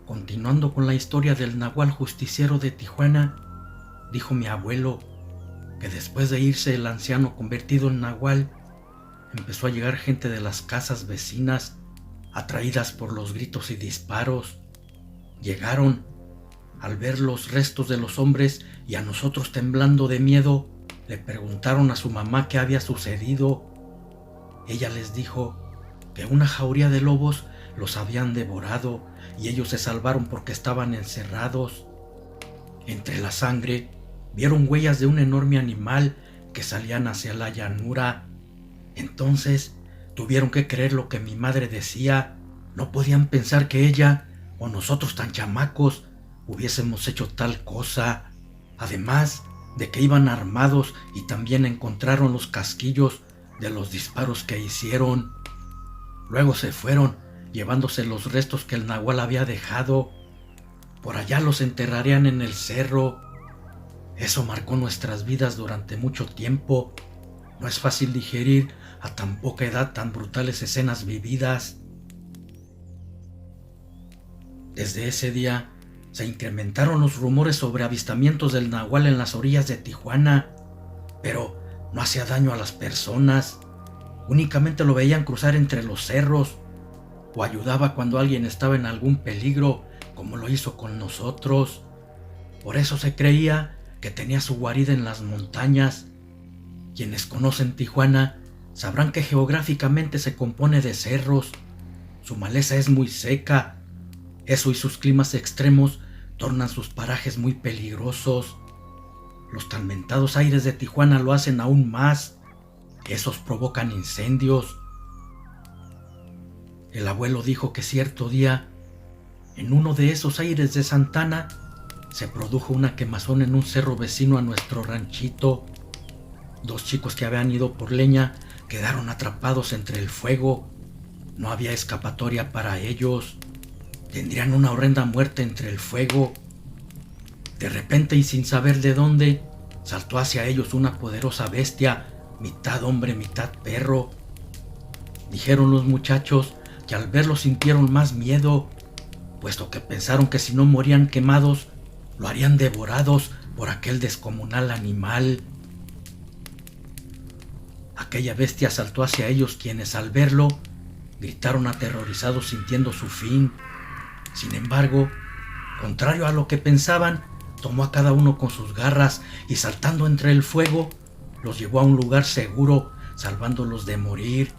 Continuando con la historia del nahual justiciero de Tijuana, dijo mi abuelo que después de irse el anciano convertido en nahual, empezó a llegar gente de las casas vecinas, atraídas por los gritos y disparos. Llegaron, al ver los restos de los hombres y a nosotros temblando de miedo, le preguntaron a su mamá qué había sucedido. Ella les dijo que una jauría de lobos los habían devorado y ellos se salvaron porque estaban encerrados. Entre la sangre vieron huellas de un enorme animal que salían hacia la llanura. Entonces tuvieron que creer lo que mi madre decía. No podían pensar que ella o nosotros tan chamacos hubiésemos hecho tal cosa. Además de que iban armados y también encontraron los casquillos de los disparos que hicieron. Luego se fueron, llevándose los restos que el nahual había dejado. Por allá los enterrarían en el cerro. Eso marcó nuestras vidas durante mucho tiempo. No es fácil digerir a tan poca edad tan brutales escenas vividas. Desde ese día se incrementaron los rumores sobre avistamientos del nahual en las orillas de Tijuana, pero no hacía daño a las personas. Únicamente lo veían cruzar entre los cerros o ayudaba cuando alguien estaba en algún peligro, como lo hizo con nosotros. Por eso se creía que tenía su guarida en las montañas. Quienes conocen Tijuana sabrán que geográficamente se compone de cerros. Su maleza es muy seca. Eso y sus climas extremos tornan sus parajes muy peligrosos. Los tormentados aires de Tijuana lo hacen aún más. Esos provocan incendios. El abuelo dijo que cierto día, en uno de esos aires de Santana, se produjo una quemazón en un cerro vecino a nuestro ranchito. 2 chicos que habían ido por leña quedaron atrapados entre el fuego. No había escapatoria para ellos. Tendrían una horrenda muerte entre el fuego. De repente y sin saber de dónde, saltó hacia ellos una poderosa bestia, mitad hombre, mitad perro. Dijeron los muchachos que al verlo sintieron más miedo, puesto que pensaron que si no morían quemados, lo harían devorados por aquel descomunal animal. Aquella bestia saltó hacia ellos, quienes al verlo gritaron aterrorizados sintiendo su fin. Sin embargo, contrario a lo que pensaban, tomó a cada uno con sus garras y saltando entre el fuego, los llevó a un lugar seguro, salvándolos de morir.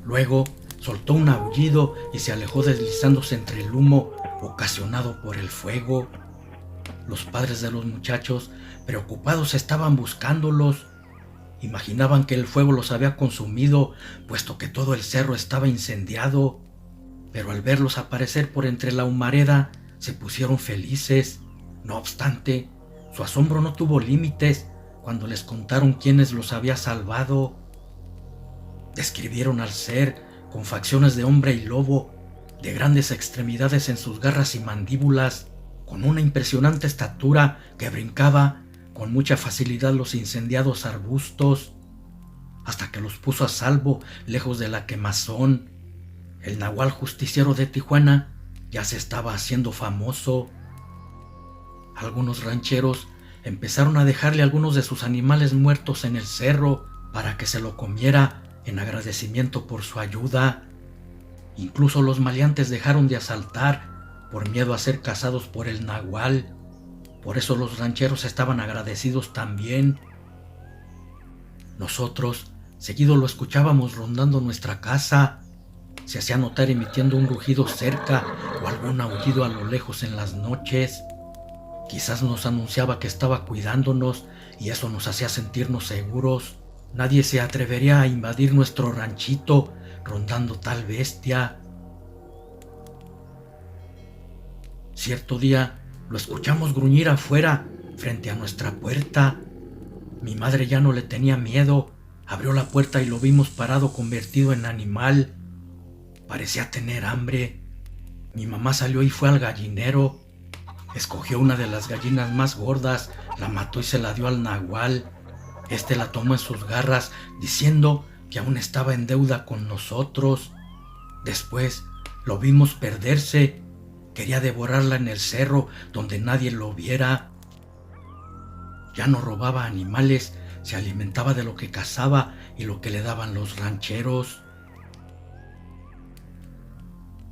Luego soltó un aullido y se alejó deslizándose entre el humo ocasionado por el fuego. Los padres de los muchachos, preocupados, estaban buscándolos. Imaginaban que el fuego los había consumido, puesto que todo el cerro estaba incendiado. Pero al verlos aparecer por entre la humareda, se pusieron felices. No obstante, su asombro no tuvo límites cuando les contaron quiénes los había salvado. Describieron al ser con facciones de hombre y lobo, de grandes extremidades en sus garras y mandíbulas, con una impresionante estatura que brincaba con mucha facilidad los incendiados arbustos, hasta que los puso a salvo lejos de la quemazón. El nahual justiciero de Tijuana ya se estaba haciendo famoso. Algunos rancheros empezaron a dejarle algunos de sus animales muertos en el cerro para que se lo comiera en agradecimiento por su ayuda. Incluso los maleantes dejaron de asaltar por miedo a ser cazados por el nahual. Por eso los rancheros estaban agradecidos también. Nosotros seguido lo escuchábamos rondando nuestra casa. Se hacía notar emitiendo un rugido cerca o algún aullido a lo lejos en las noches. Quizás nos anunciaba que estaba cuidándonos y eso nos hacía sentirnos seguros. Nadie se atrevería a invadir nuestro ranchito rondando tal bestia. Cierto día lo escuchamos gruñir afuera, frente a nuestra puerta. Mi madre ya no le tenía miedo. Abrió la puerta y lo vimos parado convertido en animal. Parecía tener hambre. Mi mamá salió y fue al gallinero. Escogió una de las gallinas más gordas, la mató y se la dio al nahual. Este la tomó en sus garras, diciendo que aún estaba en deuda con nosotros. Después lo vimos perderse. Quería devorarla en el cerro donde nadie lo viera. Ya no robaba animales, se alimentaba de lo que cazaba y lo que le daban los rancheros.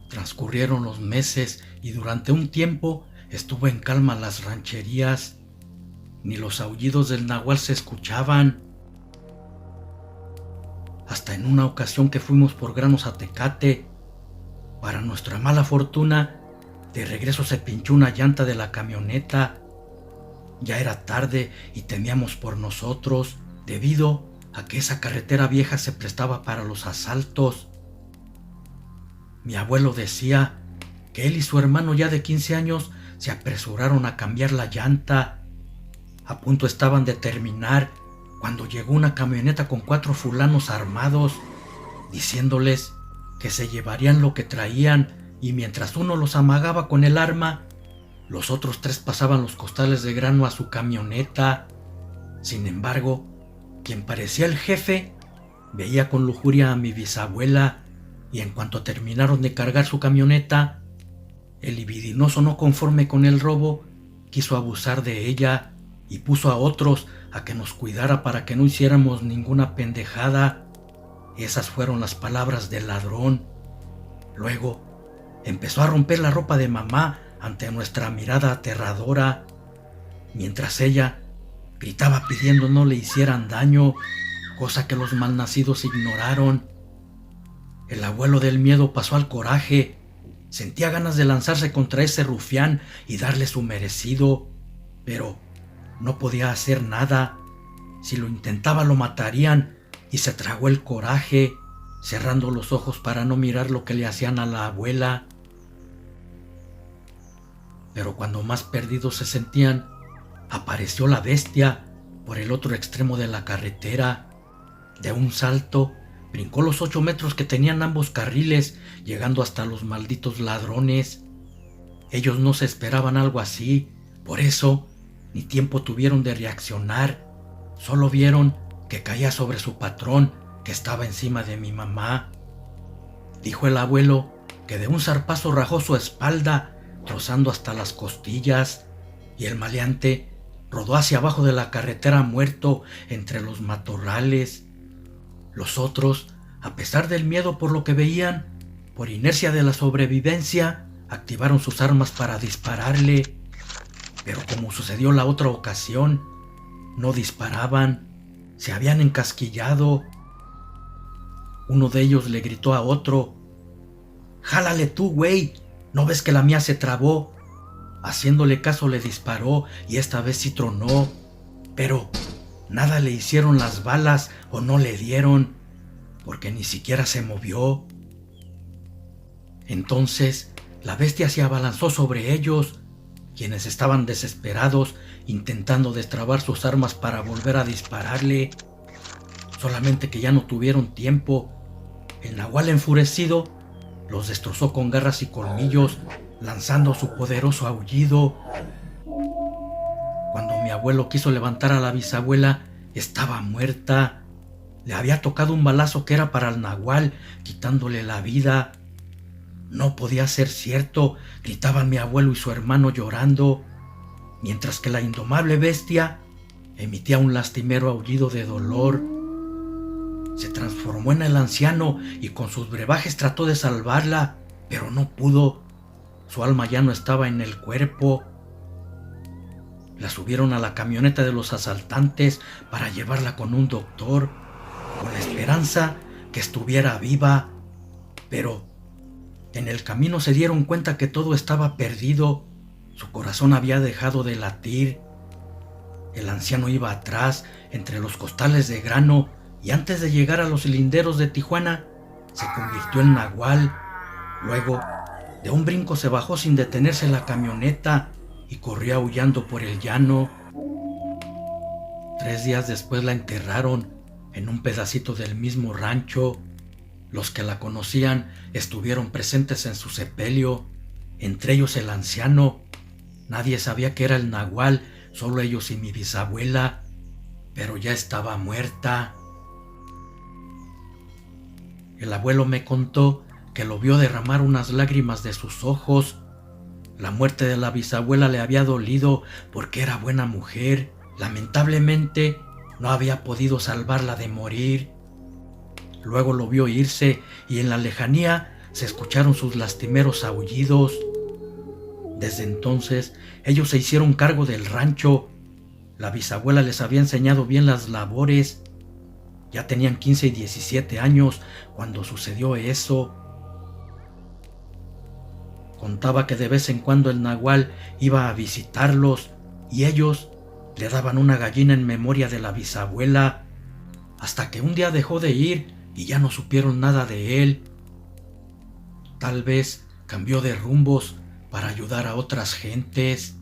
Transcurrieron los meses y durante un tiempo estuvo en calma las rancherías. Ni los aullidos del nahual se escuchaban. Hasta en una ocasión que fuimos por granos a Tecate. Para nuestra mala fortuna, de regreso se pinchó una llanta de la camioneta. Ya era tarde y temíamos por nosotros, debido a que esa carretera vieja se prestaba para los asaltos. Mi abuelo decía que él y su hermano ya de 15 años se apresuraron a cambiar la llanta. A punto estaban de terminar cuando llegó una camioneta con 4 fulanos armados, diciéndoles que se llevarían lo que traían, y mientras uno los amagaba con el arma, los otros 3 pasaban los costales de grano a su camioneta. Sin embargo, quien parecía el jefe veía con lujuria a mi bisabuela, y en cuanto terminaron de cargar su camioneta, el libidinoso, no conforme con el robo, quiso abusar de ella y puso a otros a que nos cuidara para que no hiciéramos ninguna pendejada. Esas fueron las palabras del ladrón. Luego empezó a romper la ropa de mamá ante nuestra mirada aterradora, mientras ella gritaba pidiendo no le hicieran daño, cosa que los malnacidos ignoraron. El abuelo del miedo pasó al coraje. Sentía ganas de lanzarse contra ese rufián y darle su merecido, pero no podía hacer nada. Si lo intentaba lo matarían, y se tragó el coraje, cerrando los ojos para no mirar lo que le hacían a la abuela. Pero cuando más perdidos se sentían, apareció la bestia por el otro extremo de la carretera. De un salto, brincó los 8 metros que tenían ambos carriles, llegando hasta los malditos ladrones. Ellos no se esperaban algo así, por eso ni tiempo tuvieron de reaccionar. Solo vieron que caía sobre su patrón, que estaba encima de mi mamá. Dijo el abuelo que de un zarpazo rajó su espalda, trozando hasta las costillas, y el maleante rodó hacia abajo de la carretera muerto entre los matorrales. Los otros, a pesar del miedo por lo que veían, por inercia de la sobrevivencia, activaron sus armas para dispararle. Pero como sucedió la otra ocasión, no disparaban, se habían encasquillado. Uno de ellos le gritó a otro: «¡Jálale tú, güey! ¿No ves que la mía se trabó?». Haciéndole caso le disparó y esta vez sí tronó, pero nada le hicieron las balas o no le dieron, porque ni siquiera se movió. Entonces la bestia se abalanzó sobre ellos, quienes estaban desesperados intentando destrabar sus armas para volver a dispararle. Solamente que ya no tuvieron tiempo. El nahual, enfurecido, los destrozó con garras y colmillos, lanzando su poderoso aullido. Cuando mi abuelo quiso levantar a la bisabuela, estaba muerta. Le había tocado un balazo que era para el nahual, quitándole la vida. No podía ser cierto, gritaban mi abuelo y su hermano llorando, mientras que la indomable bestia emitía un lastimero aullido de dolor. Se transformó en el anciano y con sus brebajes trató de salvarla, pero no pudo. Su alma ya no estaba en el cuerpo. La subieron a la camioneta de los asaltantes para llevarla con un doctor, con la esperanza que estuviera viva, pero en el camino se dieron cuenta que todo estaba perdido. Su corazón había dejado de latir. El anciano iba atrás, entre los costales de grano, y antes de llegar a los linderos de Tijuana, se convirtió en nahual. Luego, de un brinco se bajó sin detenerse en la camioneta y corrió aullando por el llano. 3 días después la enterraron en un pedacito del mismo rancho. Los que la conocían estuvieron presentes en su sepelio, entre ellos el anciano. Nadie sabía que era el nahual, solo ellos y mi bisabuela, pero ya estaba muerta. El abuelo me contó que lo vio derramar unas lágrimas de sus ojos, La muerte de la bisabuela le había dolido porque era buena mujer. Lamentablemente, no había podido salvarla de morir. Luego lo vio irse y en la lejanía se escucharon sus lastimeros aullidos. Desde entonces, ellos se hicieron cargo del rancho. La bisabuela les había enseñado bien las labores. Ya tenían 15 y 17 años cuando sucedió eso. Contaba que de vez en cuando el nahual iba a visitarlos y ellos le daban una gallina en memoria de la bisabuela, hasta que un día dejó de ir y ya no supieron nada de él. Tal vez cambió de rumbos para ayudar a otras gentes.